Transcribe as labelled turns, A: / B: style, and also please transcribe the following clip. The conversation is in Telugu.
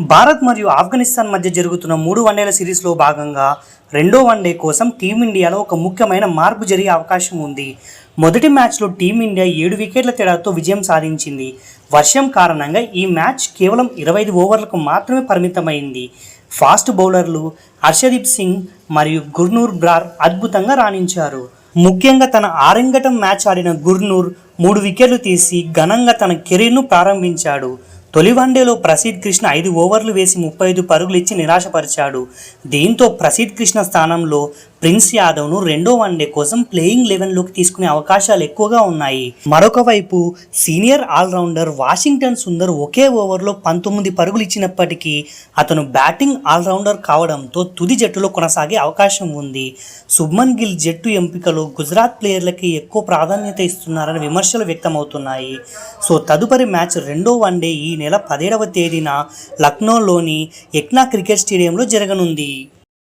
A: భారత్ మరియు ఆఫ్ఘనిస్తాన్ మధ్య జరుగుతున్న 3 వన్డేల సిరీస్లో భాగంగా రెండో వన్డే కోసం టీమిండియాలో ఒక ముఖ్యమైన మార్పు జరిగే అవకాశం ఉంది. మొదటి మ్యాచ్లో టీమిండియా 7 వికెట్ల తేడాతో విజయం సాధించింది. వర్షం కారణంగా ఈ మ్యాచ్ కేవలం 25 ఓవర్లకు మాత్రమే పరిమితమైంది. ఫాస్ట్ బౌలర్లు హర్షదీప్ సింగ్ మరియు గుర్నూర్ బ్రార్ అద్భుతంగా రాణించారు. ముఖ్యంగా తన ఆరంగేటం మ్యాచ్ ఆడిన గుర్నూర్ 3 వికెట్లు తీసి ఘనంగా తన కెరీర్ను ప్రారంభించాడు. తొలి వన్డేలో ప్రసిద్ధ్ కృష్ణ 5 ఓవర్లు వేసి 35 పరుగులు ఇచ్చి నిరాశపరిచాడు. దీంతో ప్రసిద్ధ్ కృష్ణ స్థానంలో ప్రిన్స్ యాదవ్ను రెండో వన్డే కోసం ప్లేయింగ్ 11లోకి తీసుకునే అవకాశాలు ఎక్కువగా ఉన్నాయి. మరొక వైపు సీనియర్ ఆల్రౌండర్ వాషింగ్టన్ సుందర్ ఒకే ఓవర్లో 19 పరుగులు ఇచ్చినప్పటికీ అతను బ్యాటింగ్ ఆల్రౌండర్ కావడంతో తుది జట్టులో కొనసాగే అవకాశం ఉంది. శుభ్మన్ గిల్ జట్టు ఎంపికలో గుజరాత్ ప్లేయర్లకి ఎక్కువ ప్రాధాన్యత ఇస్తున్నారని విమర్శలు వ్యక్తమవుతున్నాయి. సో తదుపరి మ్యాచ్ రెండో వన్డే ఈ నెల 17వ తేదీన లక్నోలోని ఎక్నా క్రికెట్ స్టేడియంలో జరగనుంది.